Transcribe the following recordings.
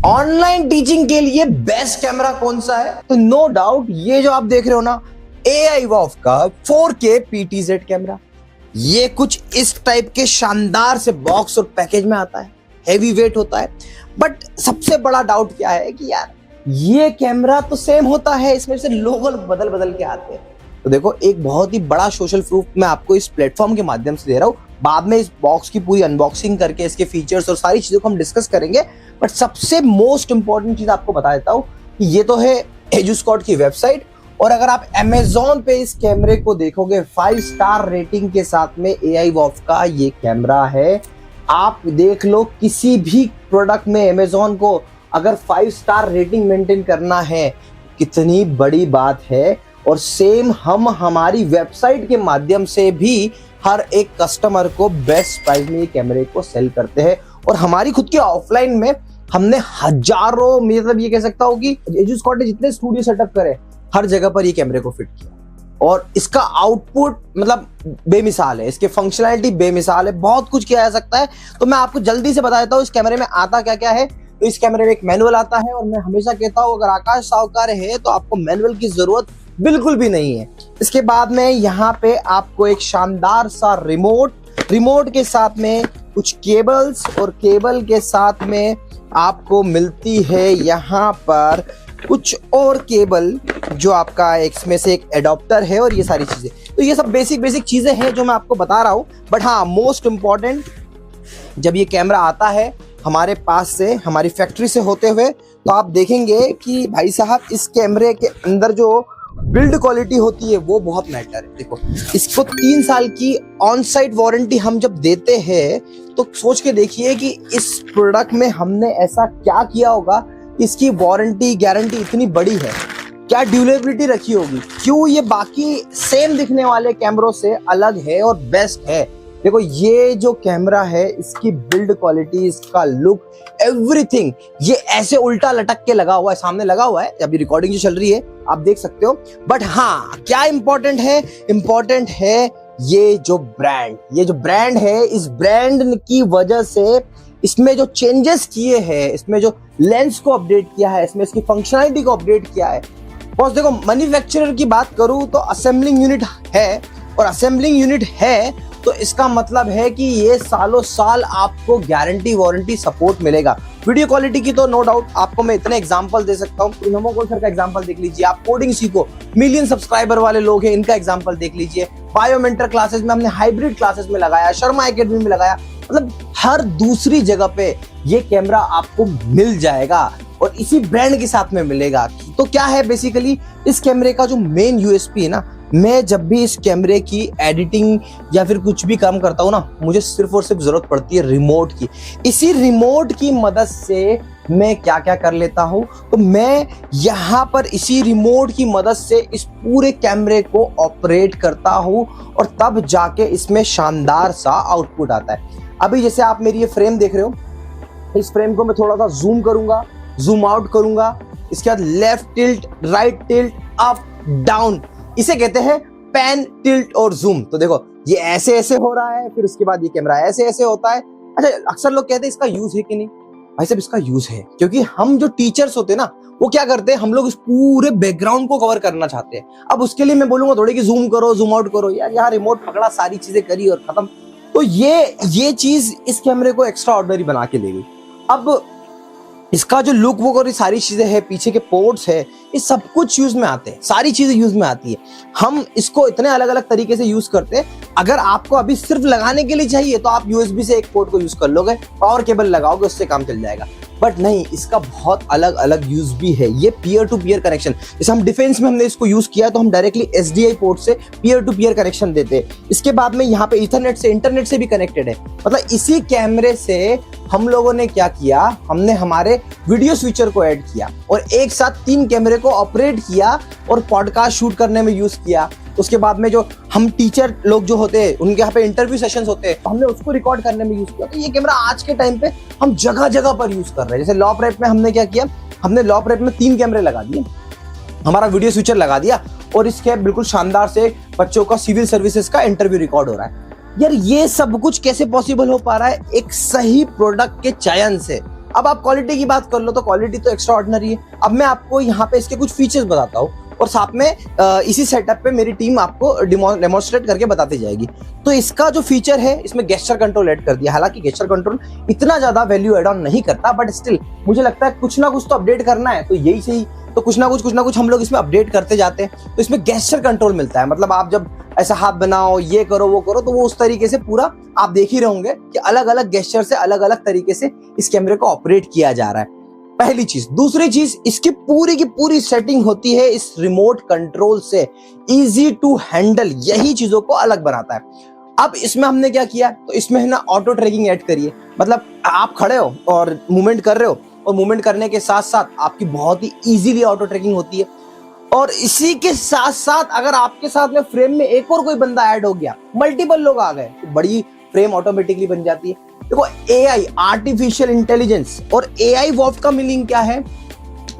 Online teaching के लिए best camera कौन सा है? तो नो डाउट ये जो आप देख रहे हो ना, AIVOF का 4K PTZ कैमरा, ये कुछ इस टाइप के शानदार से बॉक्स और पैकेज में आता है, हेवी वेट होता है। बट सबसे बड़ा डाउट क्या है कि यार ये कैमरा तो सेम होता है, इसमें से लोगो बदल बदल के आते हैं। तो देखो, एक बहुत ही बड़ा सोशल प्रूफ मैं आपको इस प्लेटफॉर्म के माध्यम से दे रहा हूँ। बाद में इस बॉक्स की पूरी अनबॉक्सिंग करके इसके फीचर्स और सारी चीजों को हम डिस्कस करेंगे। बट सबसे मोस्ट इंपॉर्टेंट चीज आपको बता देता हूँ कि ये तो है एजुस्कॉट की वेबसाइट, और अगर आप Amazon पे इस कैमरे को देखोगे 5 स्टार रेटिंग के साथ में AIVOF का ये कैमरा है। आप देख लो, किसी भी प्रोडक्ट में Amazon को अगर 5 स्टार रेटिंग मेंटेन करना है, कितनी बड़ी बात है। और सेम हम हमारी वेबसाइट के माध्यम से भी हर एक कस्टमर को बेस्ट प्राइस में ये कैमरे को सेल करते हैं। और हमारी खुद की ऑफलाइन में हमने हजारों, मतलब ये कह सकता हूँ कि एजुस्कॉट ने जितने स्टूडियो सेटअप करे हर जगह पर ये कैमरे को फिट किया, और इसका आउटपुट मतलब बेमिसाल है, इसके फंक्शनैलिटी बेमिसाल है, बहुत कुछ किया जा सकता है। तो मैं आपको जल्दी से बता देता हूँ इस कैमरे में आता क्या क्या है। तो इस कैमरे में एक मैनुअल आता है, और मैं हमेशा कहता हूँ अगर आकाश साहूकार है तो आपको मैनुअल की जरूरत बिल्कुल भी नहीं है। इसके बाद में यहाँ पे आपको एक शानदार सा रिमोट के साथ में कुछ केबल्स, और केबल के साथ में आपको मिलती है यहाँ पर कुछ और केबल, जो आपका इसमें से एक एडाप्टर है, और ये सारी चीजें। तो ये सब बेसिक चीजें हैं जो मैं आपको बता रहा हूँ। बट हाँ, मोस्ट इंपॉर्टेंट, जब ये कैमरा आता है हमारे पास से, हमारी फैक्ट्री से होते हुए, तो आप देखेंगे कि भाई साहब इस कैमरे के अंदर जो बिल्ड क्वालिटी होती है वो बहुत मैटर है। देखो, इसको 3 साल की ऑन साइट वारंटी हम जब देते हैं, तो सोच के देखिए कि इस प्रोडक्ट में हमने ऐसा क्या किया होगा, इसकी वारंटी गारंटी इतनी बड़ी है, क्या ड्यूरेबिलिटी रखी होगी, क्यों ये बाकी सेम दिखने वाले कैमरों से अलग है और बेस्ट है। देखो, ये जो कैमरा है, इसकी बिल्ड क्वालिटी, इसका लुक, एवरीथिंग, ये ऐसे उल्टा लटक के लगा हुआ है, सामने लगा हुआ है, अभी रिकॉर्डिंग जो चल रही है आप देख सकते हो। बट हाँ, क्या इंपॉर्टेंट है? इंपॉर्टेंट है ये जो ब्रांड है, इस ब्रांड की वजह से इसमें जो चेंजेस किए हैं, इसमें जो लेंस को अपडेट किया है, इसमें इसकी फंक्शनैलिटी को अपडेट किया है। बस देखो, मैन्युफैक्चरर की बात करूं तो असेंबलिंग यूनिट है, और असेंबलिंग यूनिट है तो इसका मतलब है कि ये सालों साल आपको गारंटी वारंटी सपोर्ट मिलेगा। वीडियो क्वालिटी की तो नो डाउट आपको मैं इतने एग्जांपल दे सकता हूँ। नमोकोल सर का एग्जांपल देख लीजिए, आप कोडिंग सीखो, मिलियन सब्सक्राइबर वाले लोग हैं, इनका एग्जांपल देख लीजिए। बायोमेंटर क्लासेस में हमने हाइब्रिड क्लासेस में लगाया, शर्मा एकेडमी में लगाया, मतलब हर दूसरी जगह पे ये कैमरा आपको मिल जाएगा, और इसी ब्रांड के साथ में मिलेगा। तो क्या है बेसिकली इस कैमरे का जो मेन यूएसपी है ना, मैं जब भी इस कैमरे की एडिटिंग या फिर कुछ भी काम करता हूँ ना, मुझे सिर्फ और सिर्फ जरूरत पड़ती है रिमोट की। इसी रिमोट की मदद से मैं क्या क्या कर लेता हूँ, तो मैं यहाँ पर इसी रिमोट की मदद से इस पूरे कैमरे को ऑपरेट करता हूँ, और तब जाके इसमें शानदार सा आउटपुट आता है। अभी जैसे आप मेरी ये फ्रेम देख रहे हो, इस फ्रेम को मैं थोड़ा सा जूम करूंगा, जूम आउट करूंगा, इसके बाद left tilt, right tilt, up down, इसे कहते हैं पैन, टिल्ट और जूम। तो देखो, ये ऐसे ऐसे हो रहा है, फिर उसके बाद ये कैमरा ऐसे ऐसे होता है। अच्छा, अक्सर लोग कहते हैं इसका यूज है कि नहीं? भाई साहब, इसका यूज है, क्योंकि हम जो टीचर्स होते हैं ना, वो क्या करते हैं, हम लोग इस पूरे बैकग्राउंड को कवर करना चाहते हैं। अब उसके लिए मैं बोलूंगा थोड़ी कि जूम करो, जूम आउट करो, यार यहाँ रिमोट पकड़ा, सारी चीजें करी और खत्म। तो ये चीज इस कैमरे को एक्स्ट्रा ऑर्डिनरी बना के ले गई। अब इसका जो लुक वो और सारी चीजें हैं, पीछे के पोर्ट्स है, ये सब कुछ यूज में आते हैं, सारी चीजें यूज में आती है। हम इसको इतने अलग अलग तरीके से यूज करते हैं। अगर आपको अभी सिर्फ लगाने के लिए चाहिए तो आप यूएसबी से एक पोर्ट को यूज कर लोगे, पावर केबल लगाओगे, उससे काम चल जाएगा। बट नहीं, इसका बहुत अलग अलग यूज भी है। ये पीयर टू पीयर कनेक्शन, जैसे हम डिफेंस में हमने इसको यूज किया तो हम डायरेक्टली एसडीआई पोर्ट से पीयर टू पीयर कनेक्शन देते हैं। इसके बाद में यहाँ पे ईथरनेट से, इंटरनेट से भी कनेक्टेड है। मतलब इसी कैमरे से हम लोगों ने क्या किया, हमने हमारे वीडियो स्विचर को ऐड किया और एक साथ 3 कैमरे को ऑपरेट किया और पॉडकास्ट शूट करने में यूज किया। उसके बाद में जो हम टीचर लोग जो होते हैं, उनके यहाँ पे इंटरव्यू सेशंस होते हैं, हमने उसको रिकॉर्ड करने में यूज किया। तो ये कैमरा आज के टाइम पे हम जगह जगह पर यूज कर रहे हैं। जैसे लॉ प्रेप में हमने क्या किया, हमने लॉ प्रेप में 3 कैमरे लगा दिए, हमारा वीडियो स्विचर लगा दिया, और इसके बिल्कुल शानदार से बच्चों का सिविल सर्विसेज का इंटरव्यू रिकॉर्ड हो रहा है। यार ये सब कुछ कैसे पॉसिबल हो पा रहा है? एक सही प्रोडक्ट के चयन से। अब आप क्वालिटी की बात कर लो तो क्वालिटी तो एक्स्ट्रा ऑर्डिनरी है। अब मैं आपको यहाँ पे इसके कुछ फीचर्स बताता हूँ और साथ में इसी सेटअप पे मेरी टीम आपको डेमोन्स्ट्रेट करके बताती जाएगी। तो इसका जो फीचर है, इसमें गेस्चर कंट्रोल ऐड कर दिया। हालांकि गेस्चर कंट्रोल इतना ज्यादा वैल्यू एड ऑन नहीं करता, बट स्टिल मुझे लगता है कुछ ना कुछ तो अपडेट करना है, तो यही सही, तो कुछ ना कुछ हम लोग इसमें अपडेट करते जाते हैं। तो इसमें गेस्चर कंट्रोल मिलता है, मतलब आप जब ऐसा हाथ बनाओ, ये करो, वो करो, तो वो उस तरीके से पूरा आप देख ही रहे होंगे कि अलग अलग गेस्चर से अलग अलग तरीके से इस कैमरे को ऑपरेट किया जा रहा है। पहली चीज। दूसरी चीज, इसकी पूरी की पूरी सेटिंग होती है इस रिमोट कंट्रोल से, इजी टू हैंडल, यही चीजों को अलग बनाता है। अब इसमें हमने क्या किया, तो इसमें है ना ऑटो ट्रैकिंग ऐड करिए। मतलब आप खड़े हो और मूवमेंट कर रहे हो, और मूवमेंट करने के साथ साथ आपकी बहुत ही इजीली ऑटो ट्रैकिंग होती है। और इसी के साथ साथ अगर आपके साथ में फ्रेम में एक और कोई बंदा ऐड हो गया, मल्टीपल लोग आ गए, तो बड़ी फ्रेम ऑटोमेटिकली बन जाती है। देखो, एआई, आर्टिफिशियल इंटेलिजेंस, और एआई वॉफ्ट का मीनिंग क्या है?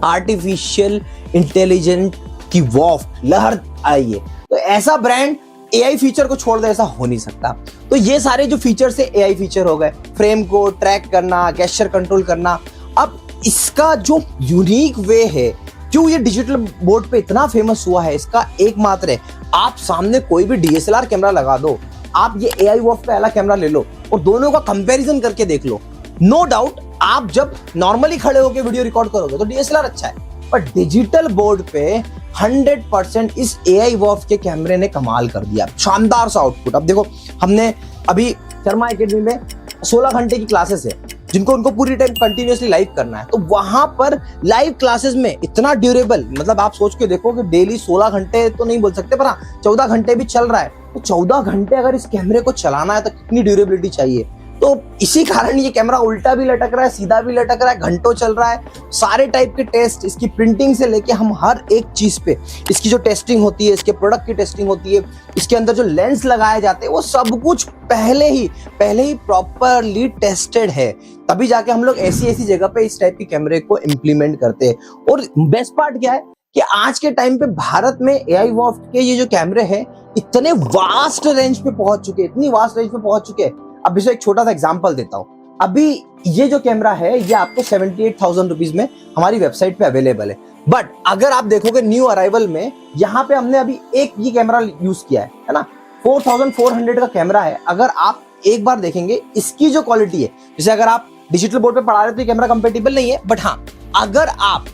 आर्टिफिशियल इंटेलिजेंट की वॉफ्ट, लहर आई है। तो ऐसा ब्रांड एआई फीचर को छोड़ दे, ऐसा हो नहीं सकता। तो ये सारे जो फीचर्स है एआई फीचर हो गए, फ्रेम को ट्रैक करना, गेस्चर कंट्रोल करना। अब इसका जो यूनिक वे है, क्यों ये डिजिटल बोर्ड पे इतना फेमस हुआ है, इसका एकमात्र है, आप सामने कोई भी डीएसएलआर कैमरा लगा दो, आप ये एआई वॉफ्ट का वाला कैमरा ले लो और दोनों का कंपैरिजन करके देख लो। नो डाउट आप जब नॉर्मली खड़े होकर वीडियो रिकॉर्ड करोगे तो डीएसएलआर अच्छा है, पर डिजिटल बोर्ड पे 100% इस एआई वॉफ्ट के कैमरे ने कमाल कर दिया, शानदार सा आउटपुट। अब देखो, हमने अभी शर्मा एकेडमी में 16 घंटे की क्लासेस है, जिनको उनको पूरी टाइम कंटिन्यूअसली लाइव करना है। तो वहां पर लाइव क्लासेस में इतना ड्यूरेबल, मतलब आप सोच के देखो कि डेली 16 घंटे तो नहीं बोल सकते, पर हाँ 14 घंटे भी चल रहा है। तो 14 घंटे अगर इस कैमरे को चलाना है तो कितनी ड्यूरेबिलिटी चाहिए। तो इसी कारण ये कैमरा उल्टा भी लटक रहा है, सीधा भी लटक रहा है, घंटों चल रहा है। सारे टाइप के टेस्ट, इसकी प्रिंटिंग से लेके हम हर एक चीज पे इसकी जो टेस्टिंग होती है, इसके प्रोडक्ट की टेस्टिंग होती है, इसके अंदर जो लेंस लगाए जाते हैं, वो सब कुछ पहले ही प्रॉपरली टेस्टेड है। तभी जाके हम लोग ऐसी जगह पे इस टाइप के कैमरे को इम्प्लीमेंट करते हैं। और बेस्ट पार्ट क्या है कि आज के टाइम पे भारत में एआई वॉफ्ट के ये जो कैमरे हैं इतने वास्ट रेंज पे पहुंच चुके हैं, इतनी वास्ट रेंज पे पहुंच चुके हैं। अब इसे एक छोटा सा एग्जांपल देता हूं। अभी ये जो कैमरा है ये आपको 78,000 रुपीज में हमारी वेबसाइट पे अवेलेबल है, बट अगर आप देखोगे न्यू अराइवल में, यहाँ पे हमने अभी एक ये कैमरा यूज किया है ना, 4400 का कैमरा है। अगर आप एक बार देखेंगे इसकी जो क्वालिटी है, जैसे अगर आप डिजिटल बोर्ड पे पढ़ा रहे हो तो ये कैमरा कंपेटिबल नहीं है, बट हाँ अगर आप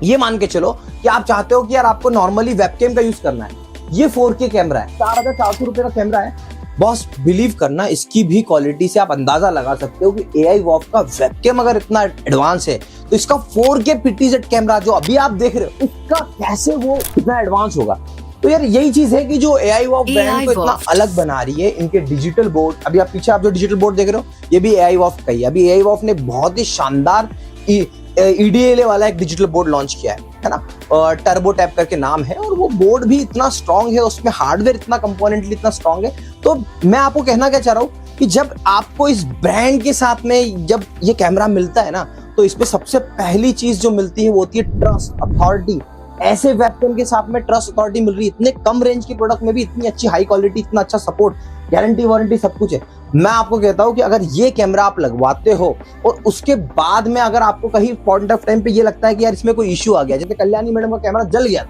ये मान के चलो कि आप चाहते हो कि यार आपको नॉर्मली वेबकैम का यूज करना है, ये 4K कैमरा है, 4,400 रुपए का कैमरा है। बॉस बिलीव करना, इसकी भी क्वालिटी से आप अंदाजा लगा सकते हो कि एआई वॉफ्ट का वेबकैम अगर इतना एडवांस है तो इसका 4K PTZ कैमरा जो अभी आप देख रहे हो, इसका कैसे वो इतना एडवांस होगा। तो यार यही चीज है कि जो एआई वॉफ्ट ब्रांड को इतना अलग बना रही है, इनके डिजिटल बोर्ड। अभी आप पीछे आप जो डिजिटल बोर्ड देख रहे हो, ये भी एआई वॉफ्ट का ही है। अभी एआई वॉफ्ट ने बहुत ही शानदार EDLA वाला एक डिजिटल बोर्ड लॉन्च किया है ना, टर्बो टैप करके नाम है, और वो बोर्ड भी इतना स्ट्रांग है, उसमें हार्डवेयर इतना कंपोनेंटली इतना स्ट्रांग है। तो मैं आपको कहना क्या चाह रहा हूँ कि जब आपको इस ब्रांड के साथ में जब ये कैमरा मिलता है ना, तो इसमें सबसे पहली चीज जो मिलती है वो होती है ट्रस्ट अथॉरिटी। ऐसे वेबकैम के साथ में ट्रस्ट अथॉरिटी मिल रही है, इतने कम रेंज के प्रोडक्ट में भी इतनी अच्छी हाई क्वालिटी, इतना अच्छा सपोर्ट, गारंटी वारंटी सब कुछ है। मैं आपको कहता हूं कि अगर ये कैमरा आप लगवाते हो और उसके बाद में अगर आपको कहीं पॉइंट ऑफ टाइम पे ये लगता है कि यार इसमें कोई इश्यू आ गया, जैसे कल्याणी मैडम का कैमरा जल गया,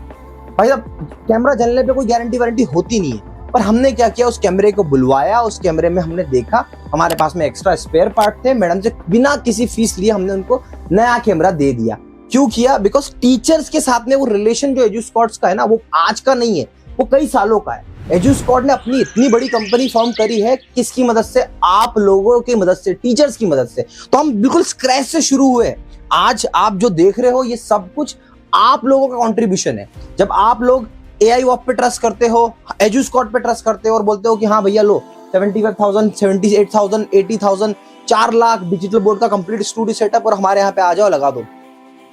भाई साहब कैमरा जलने पे कोई गारंटी वारंटी होती नहीं है, पर हमने क्या किया, उस कैमरे को बुलवाया, उस कैमरे में हमने देखा, हमारे पास में एक्स्ट्रा स्पेयर पार्ट थे, मैडम से बिना किसी फीस लिए हमने उनको नया कैमरा दे दिया। क्यों किया? बिकॉज टीचर्स के साथ में वो रिलेशन जो एजुस्कॉट्स का है ना, वो आज का नहीं है, वो कई सालों का है। एजुस्कॉट ने अपनी इतनी बड़ी कंपनी फॉर्म करी है किसकी मदद से? आप लोगों की मदद से, टीचर्स की मदद से। तो हम बिल्कुल स्क्रैच से शुरू हुए। आज आप जो देख रहे हो ये सब कुछ आप लोगों का कंट्रीब्यूशन है। जब आप लोग एआई वॉफ्ट पे ट्रस्ट करते हो, एजुस्कॉट पे ट्रस्ट करते हो और बोलते हो कि हाँ भैया लो 75,000, 78,000, 80,000, 4 लाख डिजिटल बोर्ड का कंप्लीट स्टूडियो सेटअप और हमारे यहाँ पे आ जाओ, लगा दो।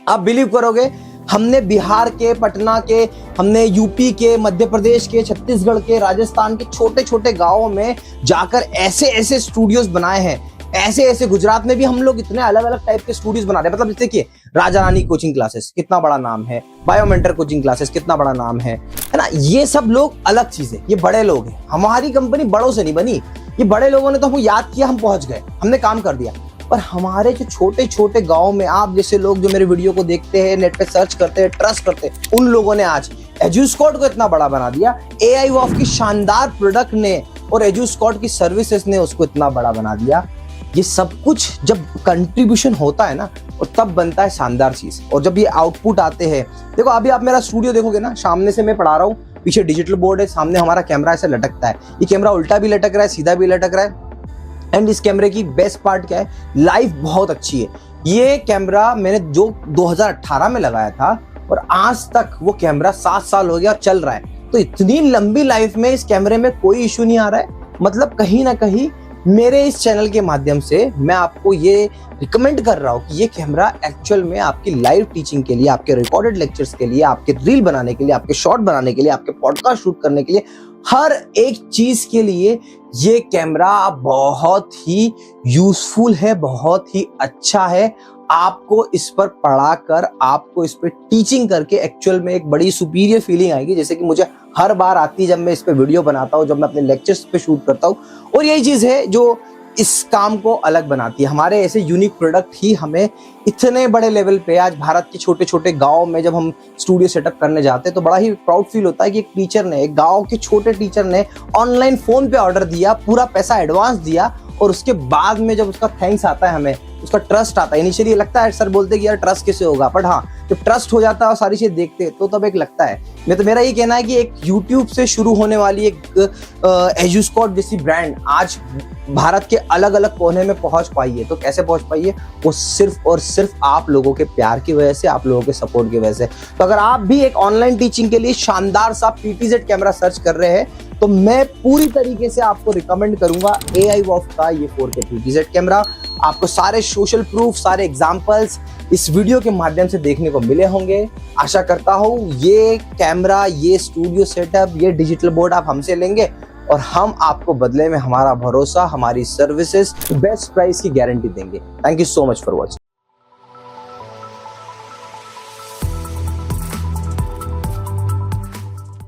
आप बिलीव करोगे, हमने बिहार के, पटना के, हमने यूपी के, मध्य प्रदेश के, छत्तीसगढ़ के, राजस्थान के छोटे छोटे गांवों में जाकर ऐसे स्टूडियोज बनाए हैं। ऐसे गुजरात में भी हम लोग इतने अलग अलग टाइप के स्टूडियोज बना रहे हैं। मतलब देखिए, राजा रानी कोचिंग क्लासेस कितना बड़ा नाम है, बायोमेंटर कोचिंग क्लासेस कितना बड़ा नाम है ना। ये सब लोग अलग चीज है, ये बड़े लोग हैं। हमारी कंपनी बड़ों से नहीं बनी, ये बड़े लोगों ने तो हमको याद किया, हम पहुंच गए, हमने काम कर दिया। पर हमारे जो छोटे छोटे गांव में आप जैसे लोग जो मेरे वीडियो को देखते हैं, नेट पे सर्च करते हैं, ट्रस्ट करते हैं, उन लोगों ने आज एजुस्कॉट को इतना बड़ा बना दिया। AI वॉफ की शानदार प्रोडक्ट ने और एजुस्कॉट की सर्विसेज ने उसको इतना बड़ा बना दिया। ये सब कुछ जब कंट्रीब्यूशन होता है ना, और तब बनता है शानदार चीज। और जब ये आउटपुट आते हैं, देखो अभी आप मेरा स्टूडियो देखोगे ना, सामने से मैं पढ़ा रहा हूँ, पीछे डिजिटल बोर्ड है, सामने हमारा कैमरा ऐसे लटकता है। ये कैमरा उल्टा भी लटक रहा है, सीधा भी लटक रहा है। एंड इस कैमरे की बेस्ट पार्ट क्या है, लाइफ बहुत अच्छी है। ये कैमरा मैंने जो 2018 में लगाया था और आज तक वो कैमरा 7 साल हो गया और चल रहा है। तो इतनी लंबी लाइफ में इस कैमरे में कोई इशू नहीं आ रहा है। मतलब कहीं ना कहीं मेरे इस चैनल के माध्यम से मैं आपको ये रिकमेंड कर रहा हूँ कि ये कैमरा एक्चुअल में आपकी लाइव टीचिंग के लिए, आपके रिकॉर्डेड लेक्चर्स के लिए, आपके रील बनाने के लिए, आपके शॉर्ट बनाने के लिए, आपके पॉडकास्ट शूट करने के लिए, हर एक चीज के लिए ये कैमरा बहुत ही यूजफुल है, बहुत ही अच्छा है। आपको इस पर पढ़ाकर, आपको इस पर टीचिंग करके एक्चुअल में एक बड़ी सुपीरियर फीलिंग आएगी, जैसे कि मुझे हर बार आती है जब मैं इस पे वीडियो बनाता हूँ, जब मैं अपने लेक्चर्स पे शूट करता हूँ। और यही चीज है जो इस काम को अलग बनाती है। हमारे ऐसे यूनिक प्रोडक्ट ही हमें इतने बड़े लेवल पे, आज भारत के छोटे छोटे गांव में जब हम स्टूडियो सेटअप करने जाते हैं तो बड़ा ही प्राउड फील होता है कि एक टीचर ने, एक गांव के छोटे टीचर ने ऑनलाइन फोन पे ऑर्डर दिया, पूरा पैसा एडवांस दिया, और उसके बाद में जब उसका थैंक्स आता है, हमें उसका ट्रस्ट आता है। इनिशियली लगता है, सर बोलते कि यार ट्रस्ट कैसे होगा, बट हाँ जब ट्रस्ट हो जाता है और सारी चीज देखते हैं तो तब एक लगता है। मेरा ये कहना है कि एक यूट्यूब से शुरू होने वाली एक एजुस्कॉट जैसी ब्रांड आज भारत के अलग अलग कोने में पहुंच पाई है। तो कैसे पहुंच पाई है, वो सिर्फ और सिर्फ आप लोगों के प्यार की वजह से, आप लोगों के सपोर्ट की वजह से। तो अगर आप भी एक ऑनलाइन टीचिंग के लिए शानदार सा PTZ कैमरा सर्च कर रहे हैं तो मैं पूरी तरीके से आपको रिकमेंड करूंगा AI वॉफ का ये 4K PTZ कैमरा। आपको सारे सोशल प्रूफ, सारे एग्जांपल्स इस वीडियो के माध्यम से देखने को मिले होंगे। आशा करता हूं ये कैमरा, ये स्टूडियो सेटअप, ये डिजिटल बोर्ड आप हमसे लेंगे और हम आपको बदले में हमारा भरोसा, हमारी सर्विसेज, बेस्ट प्राइस की गारंटी देंगे। Thank you so much for watching.